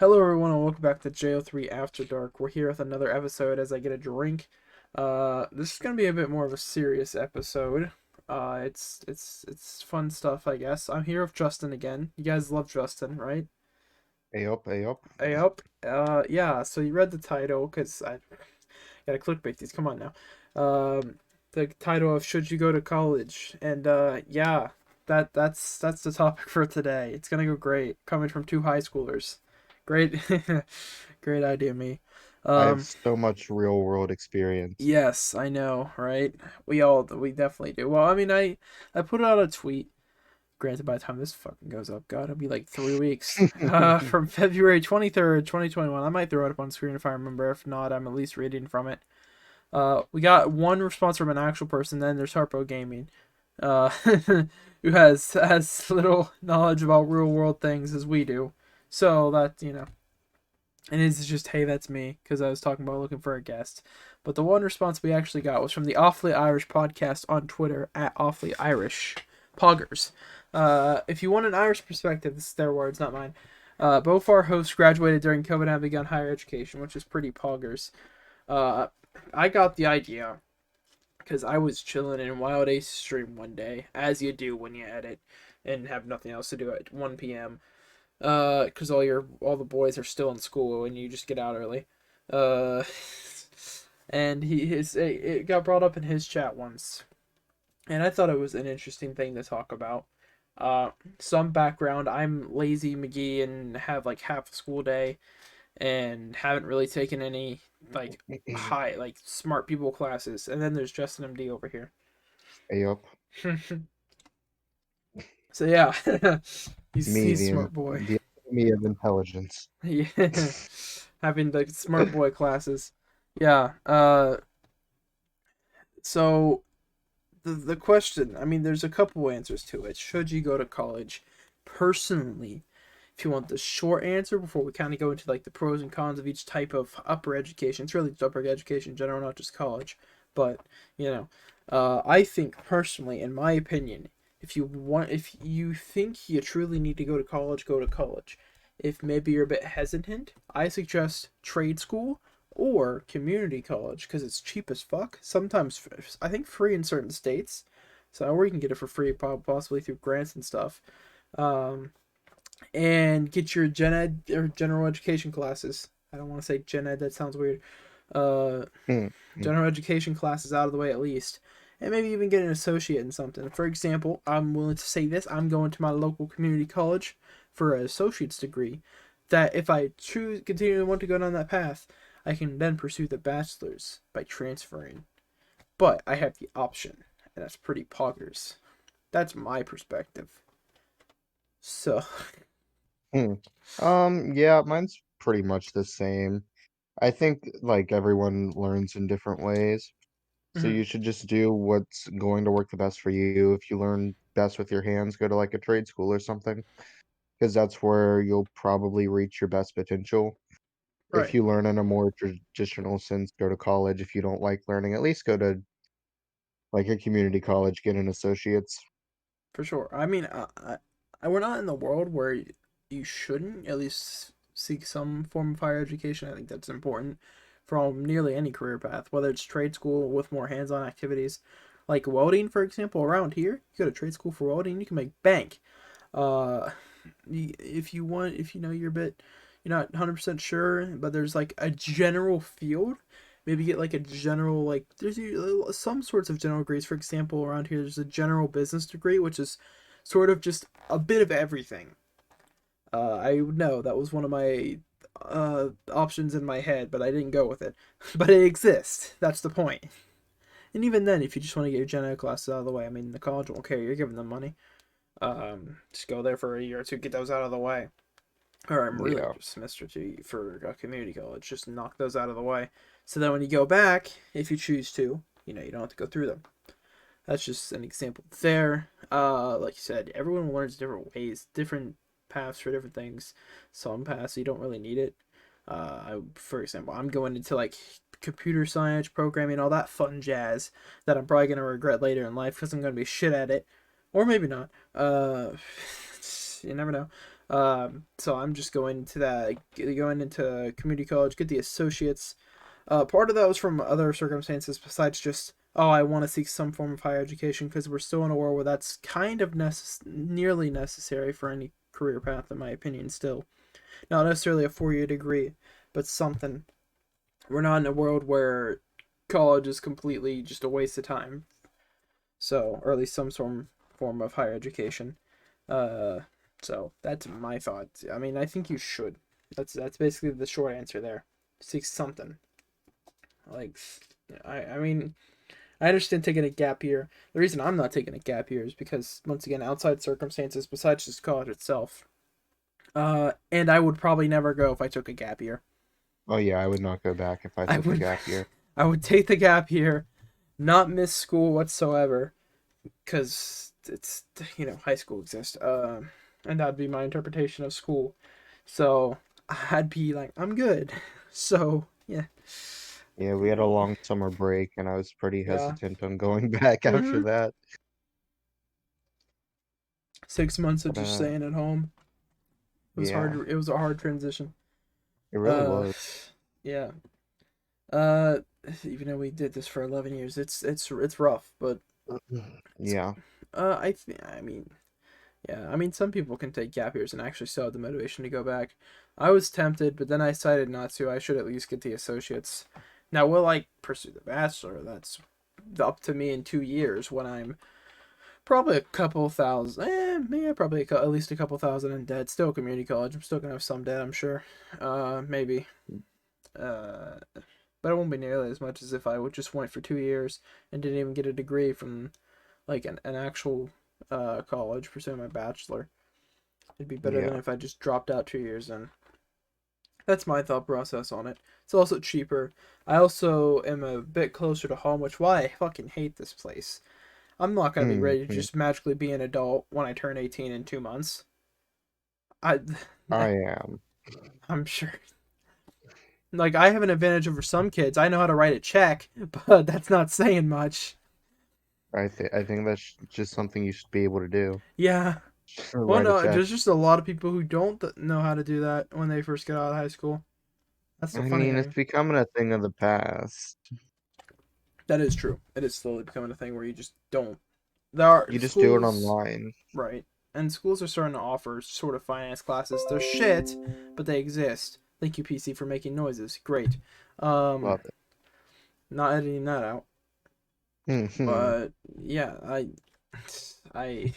Hello, everyone, and welcome back to JO3 After Dark. We're here with another episode as I get a drink. This is gonna be a bit more of a serious episode. It's fun stuff, I guess. I'm here with Justin again. You guys love Justin, right? Hey up, hey up. Hey, up. Yeah. So you read the title, cause I gotta clickbait these. Come on now. The title of "Should You Go to College?" And yeah, that's the topic for today. It's gonna go great, coming from two high schoolers. Great, great idea, me. I have Um, so much real world experience. yes, I know, right? We definitely do. Well, I mean, I put out a tweet. Granted, by the time this fucking goes up, God, it'll be like 3 weeks. From February 23rd, 2021. I might throw it up on screen if I remember. If not, I'm at least reading from it. We got one response from an actual person. Then there's Harpo Gaming, uh, who has little knowledge about real world things as we do. So that and it's just, hey, that's me, because I was talking about looking for a guest. But the one response we actually got was from the Awfully Irish podcast on Twitter at Awfully Irish Poggers. If you want an Irish perspective, this is their words, not mine. Both our hosts graduated during COVID and have begun higher education, which is pretty poggers. Uh, I got the idea because I was chilling in Wild Ace stream one day, as you do when you edit and have nothing else to do at 1 p.m. Because all the boys are still in school and you just get out early. Uh, and it got brought up in his chat once, and I thought it was an interesting thing to talk about. Some background: I'm lazy McGee and have like half a school day and haven't really taken any like high like smart people classes. And then there's Justin MD over here. Hey up. So yeah, Me, he's the smart boy. the enemy of intelligence. Yeah, having like smart boy classes. Yeah. So the question, I mean, there's a couple answers to it. Should you go to college? Personally, if you want the short answer before we kind of go into like the pros and cons of each type of upper education, it's really just upper education in general, not just college. But I think personally, in my opinion, if you think you truly need to go to college, go to college. If maybe you're a bit hesitant, I suggest trade school or community college because it's cheap as fuck. Sometimes I think free in certain states, so or you can get it for free, possibly through grants and stuff. Um, and get your gen ed or general education classes. I don't want to say gen ed, that sounds weird. Uh, General education classes out of the way at least. And maybe even get an associate in something. For example, I'm willing to say this: I'm going to my local community college for an associate's degree. That if I choose continue to want to go down that path, I can then pursue the bachelor's by transferring. But I have the option, and that's pretty poggers. That's my perspective. So, Hmm. Yeah, mine's pretty much the same. I think like everyone learns in different ways. So mhm, you should just do what's going to work the best for you. If you learn best with your hands, go to like a trade school or something, because that's where you'll probably reach your best potential. If right, you learn in a more traditional sense, go to college. If you don't like learning, at least go to like a community college, get an associate's. for sure. I mean, we're not in the world where you shouldn't at least seek some form of higher education. I think that's important from nearly any career path, whether it's trade school with more hands-on activities, like welding, for example. Around here, you go to trade school for welding, you can make bank. Uh, if you want, if you know you're not 100% sure, but there's like a general field. Maybe get like a general like there's some sorts of general degrees. For example, around here there's a general business degree, which is sort of just a bit of everything. I know that was one of my options in my head, but I didn't go with it. But it exists. That's the point. And even then, if you just want to get your gen ed classes out of the way, I mean, the college won't care. You're giving them money. Just go there for a year or two, get those out of the way. Or I'm really Yeah. just a semester two for a community college. Just knock those out of the way. So then when you go back, if you choose to, you don't have to go through them. That's just an example there. Like you said, everyone learns different ways, different paths for different things. Some paths you don't really need it. For example, I'm going into like computer science, programming, all that fun jazz that I'm probably gonna regret later in life because I'm gonna be shit at it, or maybe not. You never know. So I'm just going into that, going into community college, get the associates. Part of that was from other circumstances besides just, oh, I want to seek some form of higher education because we're still in a world where that's kind of nearly necessary for any career path, in my opinion, still. Not necessarily a 4 year degree, but something. We're not in a world where college is completely just a waste of time. So, or at least some form of higher education. Uh, so that's my thoughts. I mean, I think you should. That's basically the short answer there. Seek something. Like, I mean, I understand taking a gap year. The reason I'm not taking a gap year is because once again, outside circumstances besides just college itself. And I would probably never go if I took a gap year. Oh yeah, I would not go back if I I took a would, gap year. I would take the gap year, not miss school whatsoever, because it's high school exists. And that'd be my interpretation of school. So I'd be like, I'm good. So yeah, Yeah, we had a long summer break, and I was pretty yeah. hesitant on going back after Mm-hmm. that. 6 months of But just staying at home. It was yeah, hard. It was a hard transition. it really Uh, was. yeah. Uh, Even though we did this for 11 years, it's rough, but it's. Yeah, I mean, yeah. I mean, some people can take gap years and actually still have the motivation to go back. I was tempted, but then I decided not to. I should at least get the associates. Now, will I pursue the bachelor? That's up to me in 2 years when I'm probably a couple thousand. Yeah, probably at least a couple thousand in debt. Still community college. I'm still gonna have some debt, I'm sure. Maybe. Uh, but it won't be nearly as much as if I would just went for 2 years and didn't even get a degree from like an actual college pursuing my bachelor. It'd be better than yeah. if I just dropped out 2 years and that's my thought process on it. It's also cheaper. I also am a bit closer to home, which why I fucking hate this place. I'm not gonna be Hmm. ready to just magically be an adult when I turn 18 in 2 months. I, I am. I'm sure. Like I have an advantage over some kids. I know how to write a check, but that's not saying much. I think that's just something you should be able to do. Yeah. Well, Write a no, check. there's just a lot of people who don't know how to do that when they first get out of high school. That's the I funny mean, it's thing. becoming a thing of the past. That is true. It is slowly becoming a thing where you just don't. There are You just do it schools, online. right? And schools are starting to offer sort of finance classes. They're shit, but they exist. Thank you, PC, for making noises. Great. Um, Love it. Not editing that out. Hmm. But yeah, I, I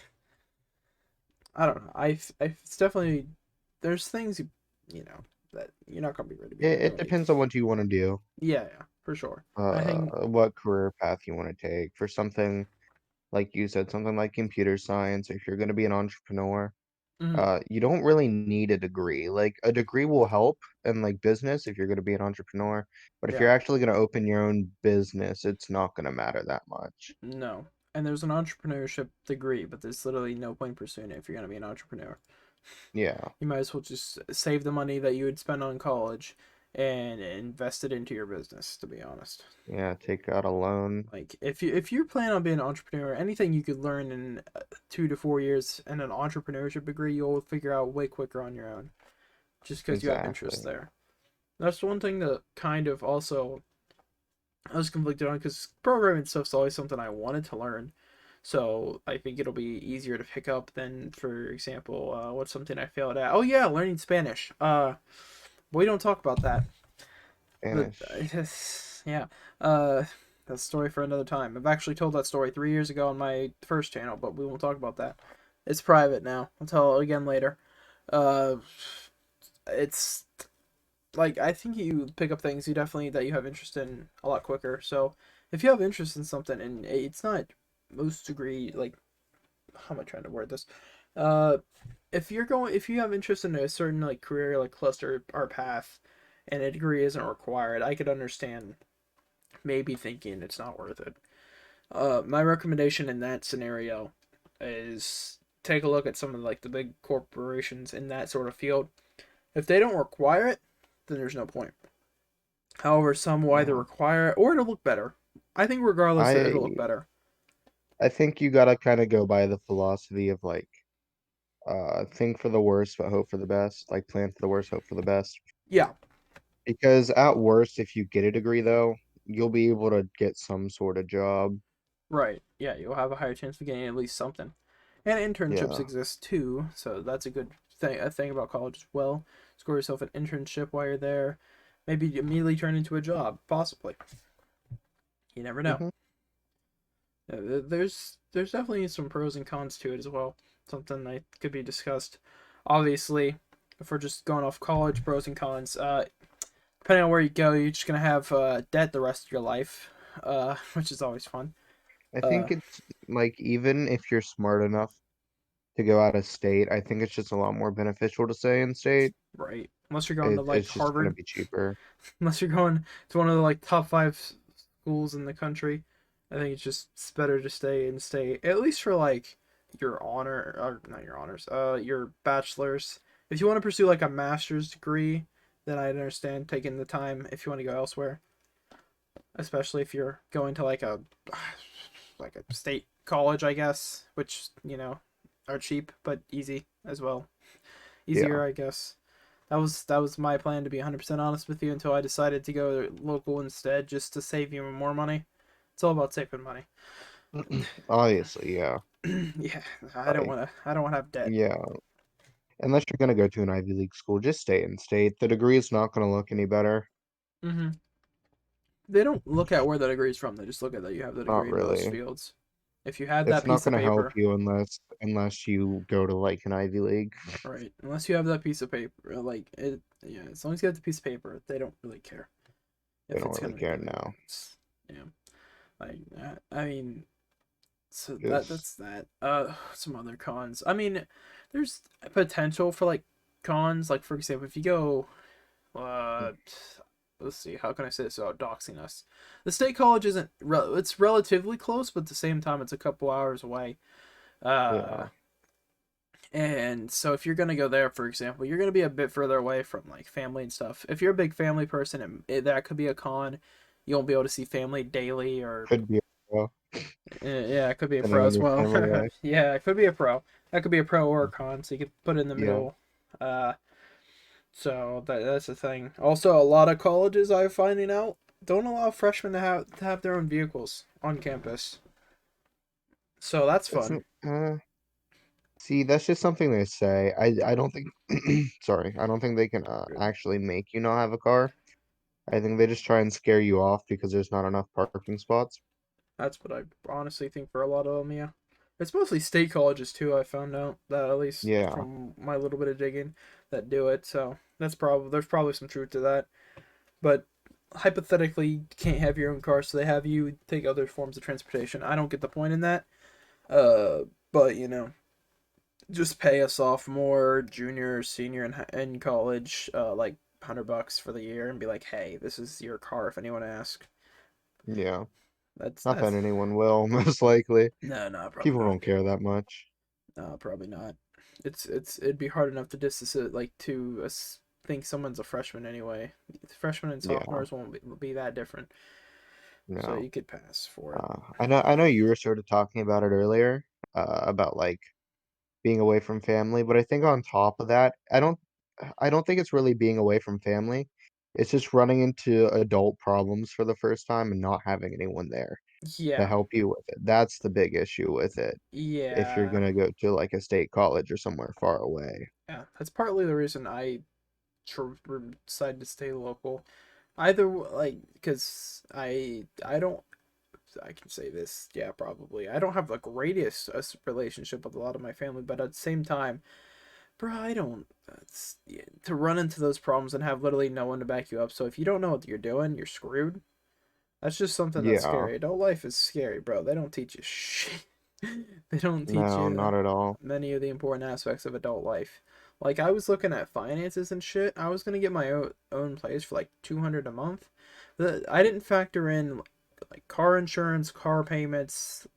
don't know. It's definitely there's things that you're not gonna be ready to be an It adult. depends on what you want to do. Yeah, for sure. I think. What career path you want to take. For something like you said, something like computer science, if you're going to be an entrepreneur, Mhm, you don't really need a degree. Like a degree will help in like business if you're going to be an entrepreneur, but if you're yeah, actually going to open your own business, it's not going to matter that much. no. And there's an entrepreneurship degree, but there's literally no point pursuing it if you're gonna be an entrepreneur. Yeah, You might as well just save the money that you would spend on college and invest it into your business. To be honest, yeah, take out a loan. like if you plan on being an entrepreneur, anything you could learn in 2 to 4 years in an entrepreneurship degree, you'll figure out way quicker on your own, just because you have interest Exactly. there. That's one thing that kind of also I was conflicted on because programming stuff's always something I wanted to learn. So I think it'll be easier to pick up than, for example, what's something I failed at? Oh yeah, learning Spanish. We don't talk about that. But Spanish. yeah, uh, that's a story for another time. I've actually told that story 3 years ago on my first channel, but we won't talk about that. It's private now. I'll tell it again later. Uh, it's like I think you pick up things you definitely that you have interest in a lot quicker. So if you have interest in something and it's not most degree like how am I trying to word this? Uh, if you have interest in a certain like career like cluster or path, and a degree isn't required, I could understand maybe thinking it's not worth it. My recommendation in that scenario is take a look at some of like the big corporations in that sort of field. If they don't require it, then there's no point. However, some will either Yeah. require it or it'll look better. I think regardless, it'll look I better. I think you gotta kind of go by the philosophy of like think for the worst, but hope for the best. Like plan for the worst, hope for the best. Yeah, Because at worst, if you get a degree though, you'll be able to get some sort of job. right. Yeah, you'll have a higher chance of getting at least something. And internships Yeah. exist too, so that's a good thing. A thing about college as well. Score yourself an internship while you're there. Maybe immediately turn into a job, possibly. You never know. Hmm. There's definitely some pros and cons to it as well. Something that could be discussed. Obviously, if we're just going off college pros and cons, depending on where you go, you're just gonna have debt the rest of your life, which is always fun. I Uh, think it's like even if you're smart enough to go out of state, I think it's just a lot more beneficial to stay in state. right. Unless you're going to like It's just gonna Harvard, be cheaper. unless you're going to one of the like top five schools in the country, I think it's better to stay in state at least for like your honor or not your honors, your bachelor's. If you want to pursue like a master's degree, then I understand taking the time if you want to go elsewhere, especially if you're going to like a state college, I guess, which are cheap but easy as well. Yeah. Easier, I guess. That was my plan, to be 100% honest with you, until I decided to go local instead, just to save you more money. It's all about saving money. Obviously, yeah. Yeah, Like, I don't want to have debt. yeah. Unless you're gonna go to an Ivy League school, just stay in state. The degree is not gonna look any better. Hmm. They don't look at where the degree is from. They just look at that you have the Not degree in most really. fields. If you had that It's not piece of gonna help paper, you unless you go to like an Ivy League. right? Unless you have that piece of paper, like it, yeah. As long as you have the piece of paper, they don't really care They if don't it's really gonna make care any now. difference. Yeah, like I mean, so Just that's that. Some other cons. I mean, there's potential for like cons. Like for example, if you go, uh, let's see, how can I say this without doxing us? The state college isn't. It's relatively close, but at the same time, it's a couple hours away. Uh, yeah, and so if you're gonna go there, for example, you're gonna be a bit further away from like family and stuff. If you're a big family person, that could be a con. You won't be able to see family daily, or could be a pro, yeah, it could be a depending pro on as your well. family life. Yeah, it could be a pro. That could be a pro or a con, so you could put it in the Yeah, middle. Uh, so that's the thing. Also, a lot of colleges I'm finding out don't allow freshmen to have their own vehicles on campus. So that's it's fun. see, that's just something they say. I don't think sorry, I don't think they can Good. actually make you not have a car. I think they just try and scare you off because there's not enough parking spots. That's what I honestly think for a lot of them. Yeah, it's mostly state colleges too. I found out that, at least Yeah, from my little bit of digging, that do it. So there's probably some truth to that. But hypothetically, you can't have your own car, so they have you take other forms of transportation. I don't get the point in that. But just pay a sophomore, junior, senior in college, like $100 for the year, and be like, hey, this is your car if anyone asks. yeah. Not that That's anyone will, most likely. no, no, probably People not. don't care that much. No, probably not. It'd be hard enough to like to think someone's a freshman anyway. Freshmen and Yeah, sophomores won't be that different, so no. you could pass for it. I know you were sort of talking about it earlier, about like being away from family, but I think on top of that, I don't think it's really being away from family. It's just running into adult problems for the first time and not having anyone there to Yeah, help you with it. That's the big issue with it. If you're yeah, gonna go to like a state college or somewhere far away. yeah. That's partly the reason I decided to stay local. Either like because I don't I can say this, yeah, probably. I don't have the greatest relationship with a lot of my family, but at the same time, bro, I don't. Yeah, to run into those problems and have literally no one to back you up. So if you don't know what you're doing, you're screwed. That's just something that's Yeah. scary. Adult life is scary, bro. They don't teach you shit. They don't teach No, you not at all. many of the important aspects of adult life. Like I was looking at finances and shit. I was gonna get my own place for like 200 a month. I didn't factor in like car insurance, car payments,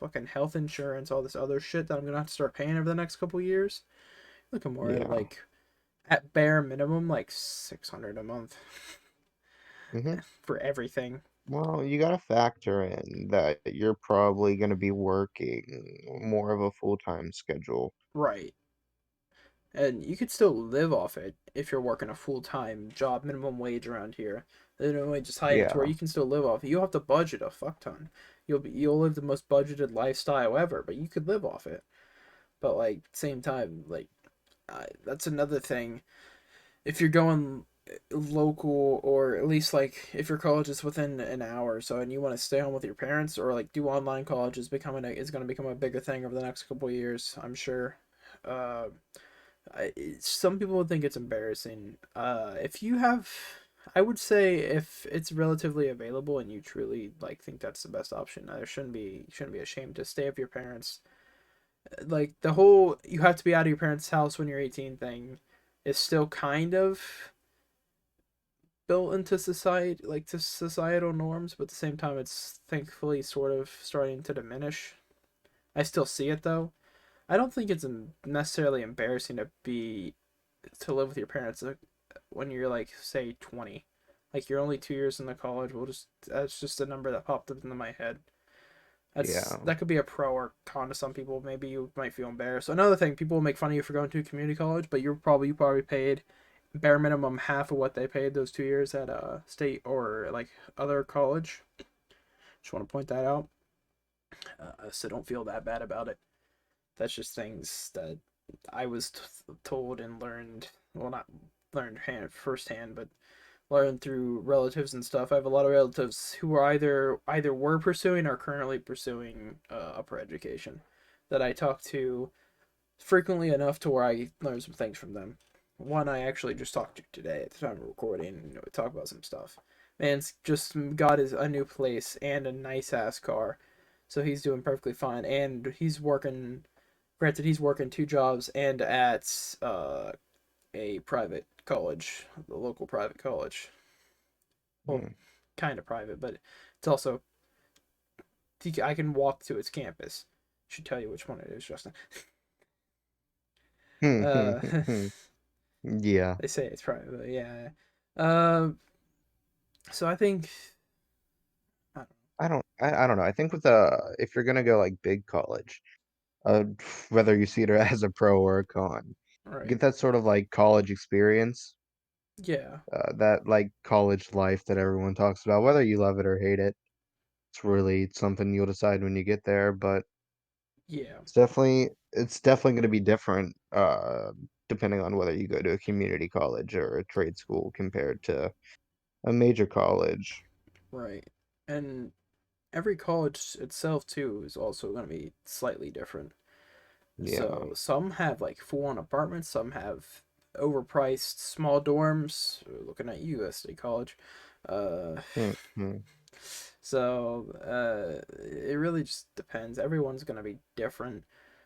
fucking health insurance, all this other shit that I'm gonna have to start paying over the next couple years. Looking more at Yeah. like at bare minimum like 600 a month Hmm. for everything. Well, you gotta factor in that you're probably gonna be working more of a full-time schedule. Right. and you could still live off it if you're working a full-time job, minimum wage around here. The minimum wage is high enough to where Yeah. you can still live off it. You'll have to budget a fuck ton. You'll live the most budgeted lifestyle ever, but you could live off it. But like same time, like that's another thing. If you're going local, or at least like if your college is within an hour or so and you want to stay home with your parents, or like do online college, is going to become a bigger thing over the next couple of years, I'm sure. uh some people would think it's embarrassing. If you have, I would say if it's relatively available and you truly like think that's the best option, there shouldn't be ashamed to stay with your parents. Like the whole you have to be out of your parents' house when you're 18 thing is still kind of built into society, like to societal norms, but at the same time it's thankfully sort of starting to diminish. I still see it though. I don't think it's necessarily embarrassing to live with your parents when you're like say 20. Like you're only 2 years in the college. We'll just That's just a number that popped up into my head. Yeah. That could be a pro or con to some people. Maybe you might feel embarrassed. Another thing, people will make fun of you for going to a community college, but you probably paid bare minimum half of what they paid those 2 years at a state or like other college. Just want to point that out. So don't feel that bad about it. That's just things that I was told and learned. Well, not learned firsthand, but learned through relatives and stuff. I have a lot of relatives who are either were pursuing or currently pursuing upper education that I talk to frequently enough to where I learn some things from them. One I actually just talked to today at the time of recording, and we talk about some stuff. Man's just got his a new place and a nice ass car, so he's doing perfectly fine. And he's working. Granted, he's working two jobs and at a private college, the local private college. Well, Hmm. kind of private, but it's also I can walk to its campus. Should tell you which one it is, Justin. Hmm, hmm, Uh, hmm, hmm. Yeah. they say it's private, but yeah. Um, so I think I I don't know. I think with if you're gonna go like big college, uh, whether you see it as a pro or a con, don't, right. get that sort of like college experience, Yeah, that like college life that everyone talks about, whether you love it or hate it. It's really something you'll decide when you get there, but yeah, it's definitely going to be different, depending on whether you go to a community college or a trade school compared to a major college. right. And every college itself too is also going to be slightly different. Yeah. So some have like full-on apartments, some have overpriced small dorms. Looking at you, State College. Uh, Mm-hmm. it really just depends. Everyone's gonna be different,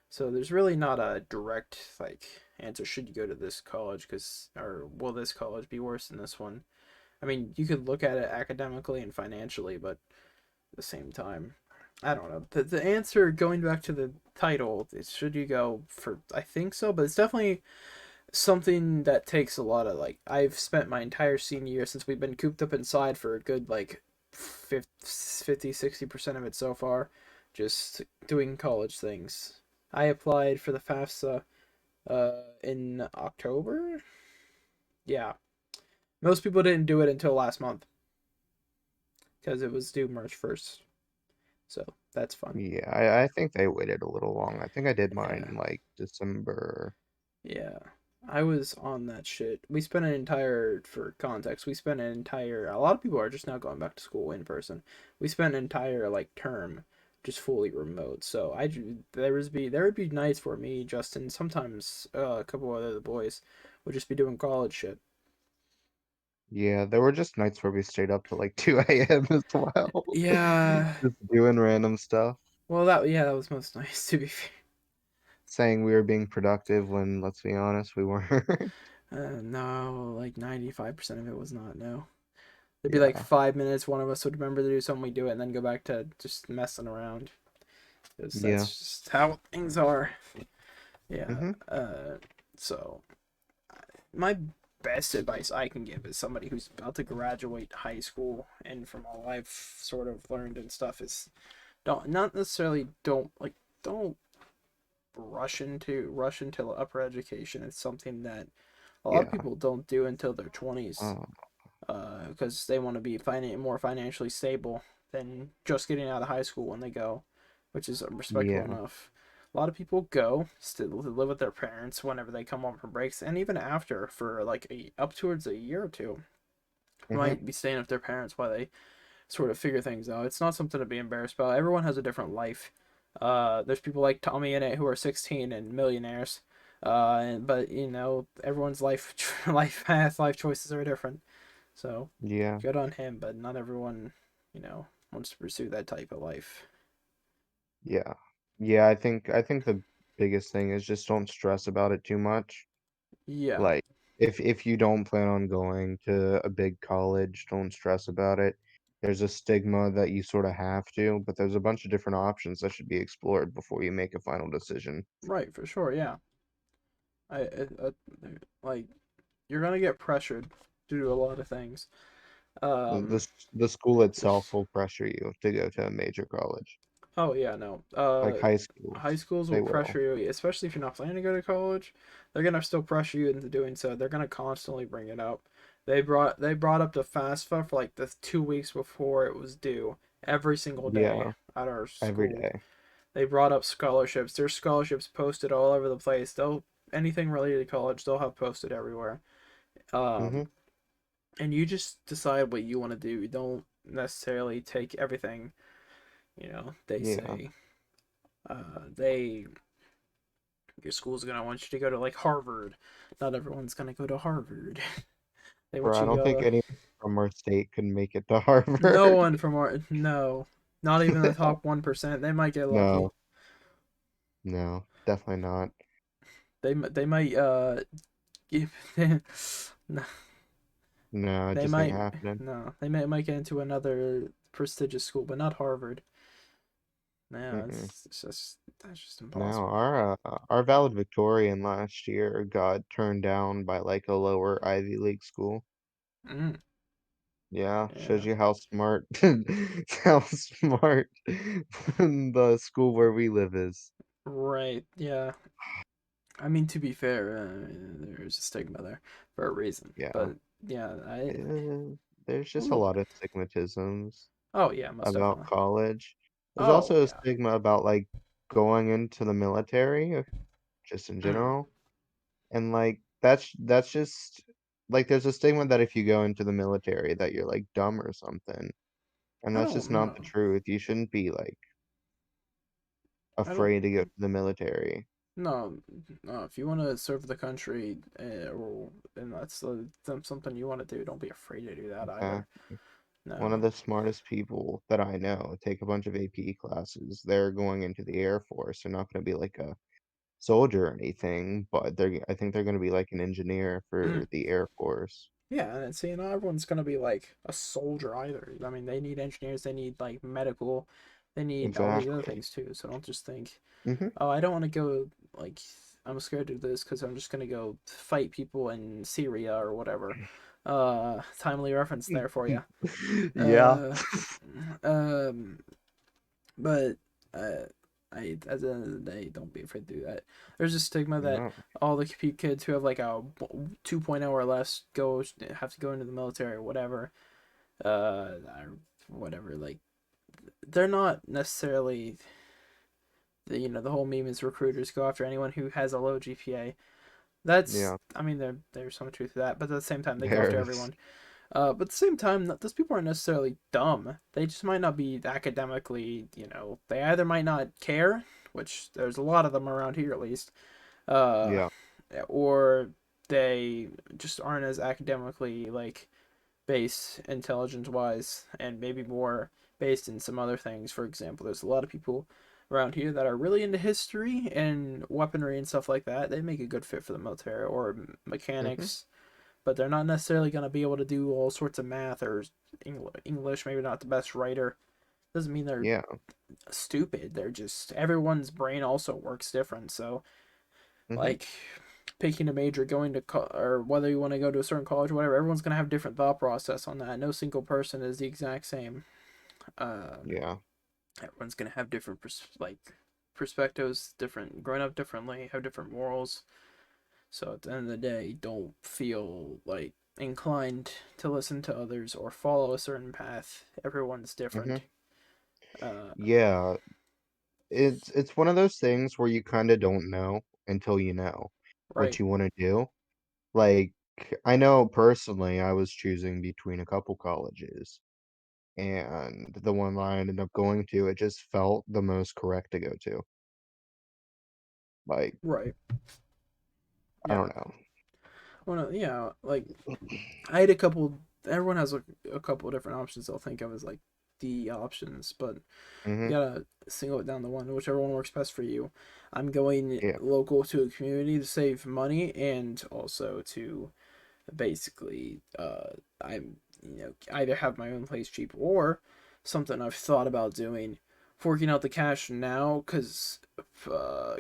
so there's really not a direct like answer. Should you go to this college? Because or will this college be worse than this one? I mean, you could look at it academically and financially, but at the same time, I don't know. The answer, going back to the title, is should you go for? I think so, but it's definitely something that takes a lot of like I've spent my entire senior year since we've been cooped up inside for a good like 50-60% of it so far, just doing college things. I applied for the FAFSA in October. Yeah, most people didn't do it until last month because it was due March 1st, so that's fun. Yeah, I think they waited a little long. I think I did mine Yeah, in like December. yeah. I was on that shit. We spent an entire, for context, a lot of people are just now going back to school in person. We spent an entire, like, term just fully remote. So there would be nights for me, Justin, sometimes a couple other boys would just be doing college shit. Yeah, there were just nights where we stayed up till like 2 a.m. as well, Yeah, just doing random stuff, well, that was most nice, to be fair. saying we were being productive when, let's be honest, we weren't. No, like 95% of it was not, no. There'd be like Yeah. 5 minutes, one of us would remember to do something, we do it, and then go back to just messing around. Because Yeah. that's just how things are. Yeah. Hmm. So my best advice I can give is somebody who's about to graduate high school, and from all I've sort of learned and stuff is don't not necessarily don't like don't rush into upper education. It's something that a lot of Yeah. people don't do until their 20s, Uh, because they want to be more financially stable than just getting out of high school when they go, which is respectable yeah. enough. A lot of people go still live with their parents whenever they come home from breaks, and even after for like up towards a year or two, Mhm. might be staying with their parents while they sort of figure things out. It's not something to be embarrassed about. Everyone has a different life. There's people like Tommy in it who are 16 and millionaires. But everyone's life path, life choices are different. So Yeah. good on him, but not everyone, wants to pursue that type of life. Yeah. Yeah, I think the biggest thing is just don't stress about it too much. Yeah, Like if you don't plan on going to a big college, don't stress about it. There's a stigma that you sort of have to, but there's a bunch of different options that should be explored before you make a final decision. right, for sure. Yeah, I like you're gonna get pressured to do a lot of things. The Um, the school itself will pressure you to go to a major college, Oh yeah, no. like high schools. High schools will They will. pressure you, especially if you're not planning to go to college. They're gonna still pressure you into doing so. They're gonna constantly bring it up. They brought up the FAFSA for like the 2 weeks before it was due every single day Yeah, at our every school. day. They brought up scholarships. There's scholarships posted all over the place. They'll anything related to college, they'll have posted everywhere. Mhm. Um, and you just decide what you want to do. You don't necessarily take everything, they Yeah. say. They your school's gonna want you to go to like Harvard. Not everyone's gonna go to Harvard. They Bro, want I you to don't think go. anyone from our state can make it to No Harvard. one from our no, not even the top 1%. They might get lucky. No, no, definitely not. They might give. No, No, it they just ain't might happening. no. They might get into another prestigious school, but not Harvard. No, Mm-mm. it's just that's just No, impossible. our valedictorian last year got turned down by like a lower Ivy League school. Mm, Yeah, shows yeah. you how smart how smart the school where we live is. Right. Yeah. I mean, to be fair, there's a stigma there for a reason. Yeah. But yeah, I. There's just a Ooh. lot of stigmatisms Oh yeah, most about definitely. college. There's Oh also a yeah. stigma about like going into the military, just in Mm. general. And like that's just like there's a stigma that if you go into the military that you're like dumb or something. And I that's just don't not the know. truth. You shouldn't be like I don't. afraid to go to the military. No, no. If you want to serve the country, and that's something you want to do, don't be afraid to do that either. One of No. the smartest people that I know take a bunch of AP classes. They're going into the Air Force. They're not going to be like a soldier or anything, but I think they're going to be like an engineer Mm. for the Air Force. Yeah, and see, not everyone's gonna be like a soldier either. I mean, they need engineers, they need like medical, they need all these other Exactly. things too. So don't just think, Hmm. oh, I don't want to go like I'm scared to do this because I'm just gonna go fight people in Syria or whatever. Timely reference there for you. Yeah. Uh, um, but uh, at the end of the day, don't be afraid to do that. There's a stigma that No. all the kids who have like a 2.0 or less have to go into the military or whatever. Or whatever. Like they're not necessarily the whole meme is recruiters go after anyone who has a low GPA. That's Yeah. I mean there's some truth to that, but at the same time they go after There is. everyone. But at the same time, those people aren't necessarily dumb. They just might not be academically, they either might not care, which there's a lot of them around here at least, uh, Yeah. or they just aren't as academically like based intelligence wise, and maybe more based in some other things. For example, there's a lot of people around here that are really into history and weaponry and stuff like that. They make a good fit for the military or Hmm. mechanics, but they're not necessarily going to be able to do all sorts of math or English. Maybe not the best writer. Doesn't mean they're Yeah. stupid. They're just everyone's brain also works different. So Hmm. like picking a major, going to or whether you want to go to a certain college, or whatever. Everyone's going to have different thought process on that. No single person is the exact same. Yeah. Everyone's going to have different like perspectives, different, growing up differently, have different morals. So at the end of the day, don't feel like inclined to listen to others or follow a certain path. Everyone's hmm different. Uh, Yeah, it's one of those things where you kind of don't know until you know what right, you want to do. Like, I know personally, I was choosing between a couple colleges, and the one that I ended up going to, it just felt the most correct to go to. Like, right, I yeah. don't know. Well, yeah, like I had a couple. Everyone has a couple different options they'll think of as like the options, but you hmm gotta single it down to one, whichever one works best for you. I'm going Yeah. local to a community to save money and also to basically I'm either have my own place cheap or something I've thought about doing, forking out the cash now because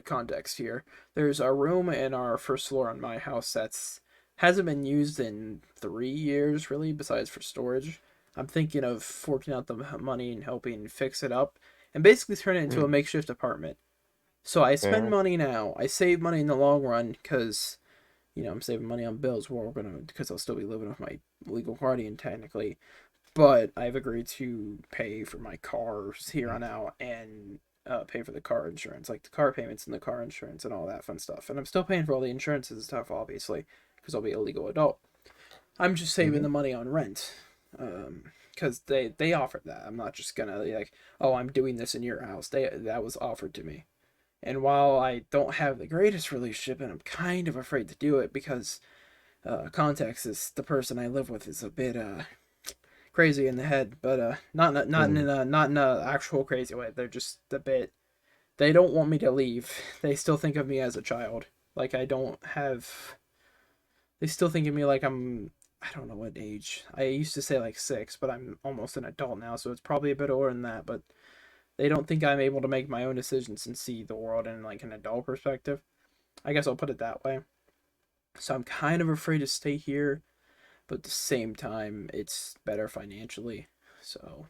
context here. There's a room in our first floor on my house that's hasn't been used in 3 years really, besides for storage. I'm thinking of forking out the money and helping fix it up and basically turn it into a Mm, makeshift apartment. So I spend fair. money now. I save money in the long run because I'm saving money on bills. We're gonna because I'll still be living with my legal guardian technically, but I've agreed to pay for my cars here on out and pay for the car insurance, like the car payments and the car insurance and all that fun stuff. And I'm still paying for all the insurances and stuff, obviously, because I'll be a legal adult. I'm just saving hmm the money on rent, because they offered that. I'm not just gonna be like, oh, I'm doing this in your house. That was offered to me. And while I don't have the greatest relationship, and I'm kind of afraid to do it because context is the person I live with is a bit crazy in the head, but Mm, not in a actual crazy way. They're just a bit. They don't want me to leave. They still think of me as a child. Like I don't have. They still think of me like I'm. I don't know what age. I used to say like 6, but I'm almost an adult now, so it's probably a bit older than that. But they don't think I'm able to make my own decisions and see the world in like an adult perspective. I guess I'll put it that way. So I'm kind of afraid to stay here, but at the same time, it's better financially. So,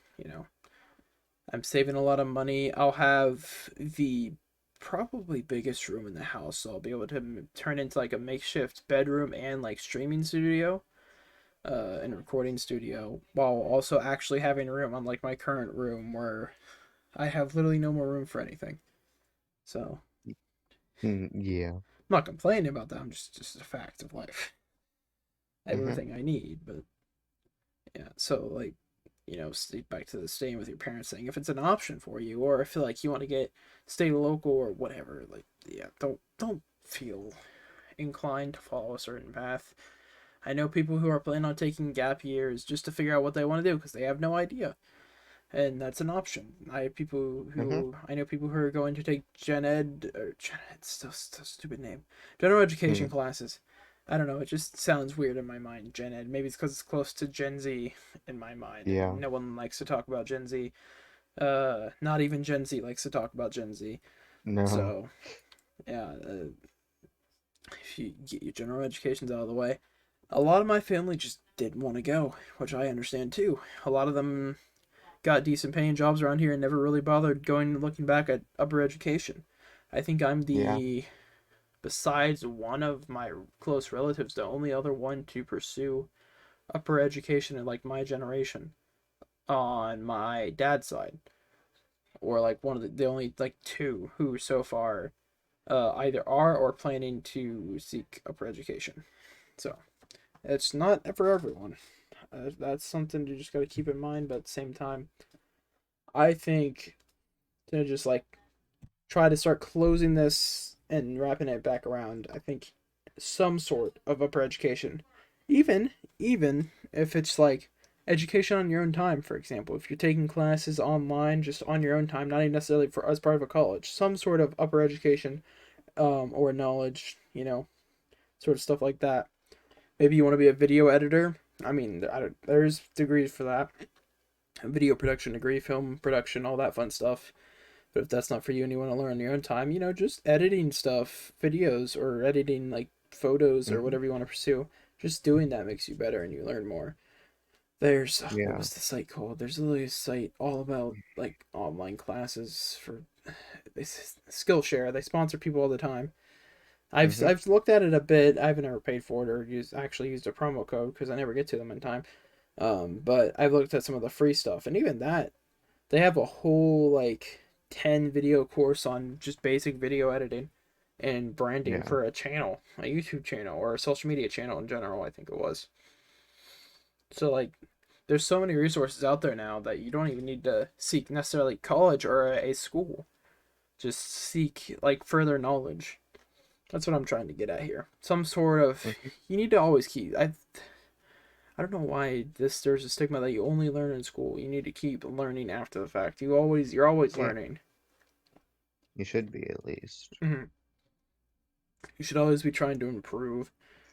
I'm saving a lot of money. I'll have the probably biggest room in the house, so I'll be able to turn into like a makeshift bedroom and like streaming studio, and recording studio, while also actually having room, unlike my current room where I have literally no more room for anything. So, yeah. I'm not complaining about that. I'm just a fact of life. I have hmm everything I need, but yeah. So like, back to the staying with your parents thing. If it's an option for you, or if like you want to stay local or whatever, like yeah, don't feel inclined to follow a certain path. I know people who are planning on taking gap years just to figure out what they want to do because they have no idea, and that's an option. hmm I know people who are going to take gen ed or gen ed, still a stupid name, general education Mm, classes. I don't know. It just sounds weird in my mind. Gen ed. Maybe it's because it's close to Gen Z in my mind, yeah. and no one likes to talk about Gen Z. Not even Gen Z likes to talk about Gen Z. No. So yeah, if you get your general educations out of the way, a lot of my family just didn't want to go, which I understand too. A lot of them got decent paying jobs around here and never really bothered going and looking back at upper education. I think I'm Yeah. the, besides one of my close relatives, the only other one to pursue upper education in like my generation on my dad's side, or like one of the only like two who so far either are or planning to seek upper education. So it's not for everyone. That's something you just got to keep in mind. But at the same time, I think to just like try to start closing this and wrapping it back around, I think some sort of upper education, even even if it's like education on your own time, for example, if you're taking classes online just on your own time, not even necessarily for as part of a college, some sort of upper education, or knowledge, sort of stuff like that. Maybe you want to be a video editor. I mean, there's degrees for that. Video production degree, film production, all that fun stuff. But if that's not for you and you want to learn on your own time, just editing stuff, videos, or editing like photos or hmm whatever you want to pursue, just doing that makes you better and you learn more. There's what Yeah. was the site called? There's literally a site all about like online classes for Skillshare. They sponsor people all the time. Mhm. I've looked at it a bit. I've never paid for it or used a promo code because I never get to them in time. But I've looked at some of the free stuff, and even that they have a whole like 10 video course on just basic video editing and branding Yeah. for a channel, a YouTube channel or a social media channel in general. I think it was. So like, there's so many resources out there now that you don't even need to seek necessarily college or a school. Just seek like further knowledge. That's what I'm trying to get at here. Some sort of Mhm. you need to always keep. I don't know why there's a stigma that you only learn in school. You need to keep learning after the fact. You're always Yeah. learning. You should be at least. Hmm. You should always be trying to improve.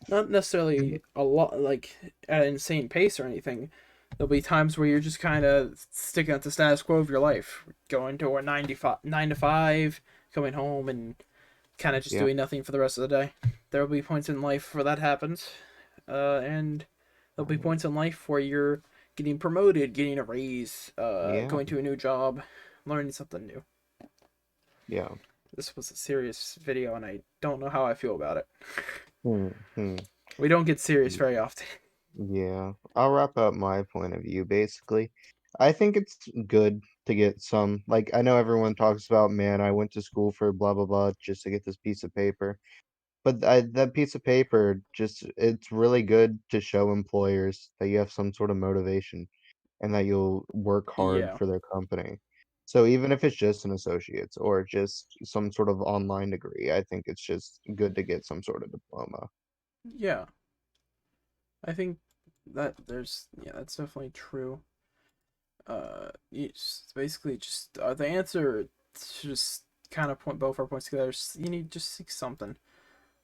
Not Mhm. necessarily a lot like at an insane pace or anything. There'll be times where you're just kind of sticking at the status quo of your life, going to a 9 to 5, coming home and kind of just Yeah. doing nothing for the rest of the day. There will be points in life where that happens, and there'll be Um, points in life where you're getting promoted, getting a raise, yeah. going to a new job, learning something new. Yeah. This was a serious video, and I don't know how I feel about it. Hmm. We don't get serious very often. Yeah, I'll wrap up my point of view basically. I think it's good to get some, like, I know everyone talks about, man, I went to school for blah blah blah just to get this piece of paper. But that piece of paper just it's really good to show employers that you have some sort of motivation and that you'll work hard Yeah, for their company. So even if it's just an associate's or just some sort of online degree, I think it's just good to get some sort of diploma. yeah. I think that that's definitely true. It's basically just the answer to just kind of point both our points together. You need just seek something.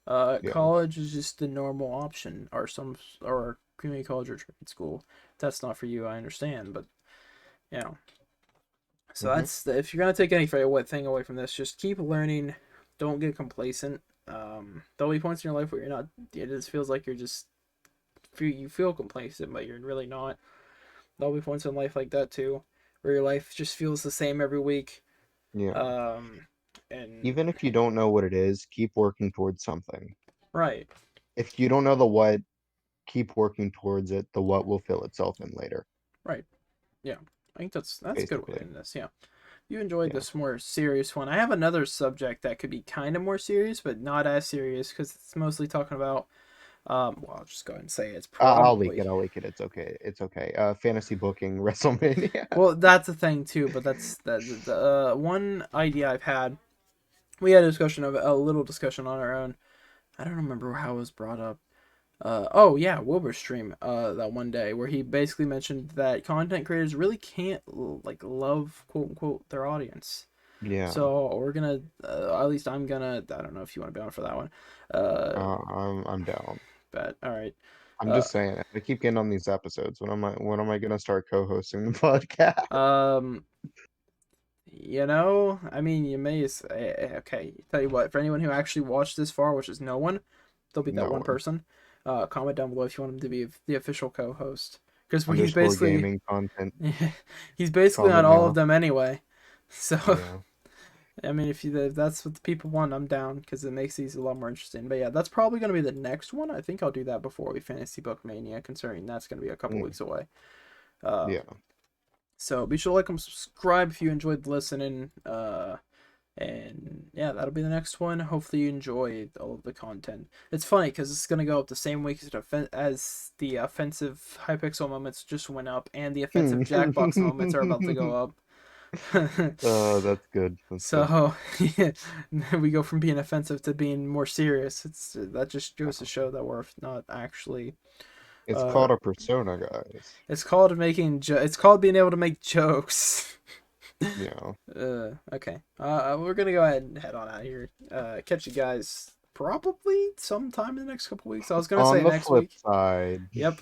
Yeah. College is just the normal option, or community college or trade school. If that's not for you, I understand, but you know. So Mhm. if you're gonna take anything away from this, just keep learning. Don't get complacent. There'll be points in your life where you're not. It just feels like you feel complacent, but you're really not. There'll be points in life like that too, where your life just feels the same every week. Yeah. Um, and Even if you don't know what it is, keep working towards something. right, If you don't know the what, keep working towards it. The what will fill itself in later, right, yeah. I think that's a good way to basically. end this. Yeah, you enjoyed Yeah. this more serious one. I have another subject that could be kind of more serious, but not as serious because it's mostly talking about. Well, I'll just go ahead and say it's I'll leak probably. it. I'll leak it. It's okay. It's okay. Fantasy booking WrestleMania. Well, that's a thing too, but that's the one idea I've had. We had a little discussion on our own. I don't remember how it was brought up. Oh yeah, Wilbur stream. That one day where he basically mentioned that content creators really can't like love quote unquote their audience. Yeah. So we're gonna, at least I'm gonna. I don't know if you want to be on for that one. Uh, I'm down. but all right. I'm Uh, just saying. I keep getting on these episodes. When am I gonna start co-hosting the podcast? um, I mean, you may. Okay, tell you what. For anyone who actually watched this far, which is no one, there'll be that No one one. person. Comment down below if you want him to be the official co-host, because he's Underscore basically gaming content. he's basically on Comment all of now. them anyway. So Yeah. I mean, if that's what the people want, I'm down because it makes these a lot more interesting. But yeah, that's probably gonna be the next one. I think I'll do that before we fantasy book mania, considering that's gonna be a couple Mm, weeks away. Uh, yeah. so be sure to like and subscribe if you enjoyed listening. And yeah, that'll be the next one. Hopefully you enjoyed all of the content. It's funny because it's gonna go up the same week as the offensive Hypixel moments just went up, and the offensive Jackbox moments are about to go up. That's good. That's good. So yeah, we go from being offensive to being more serious. It's that just goes to show that we're not actually. It's Uh, called a persona, guys. it's called being able to make jokes. Yeah. Okay. We're gonna go ahead and head on out of here. Catch you guys probably sometime in the next couple weeks. I was gonna On say the next flip week. side, Yep.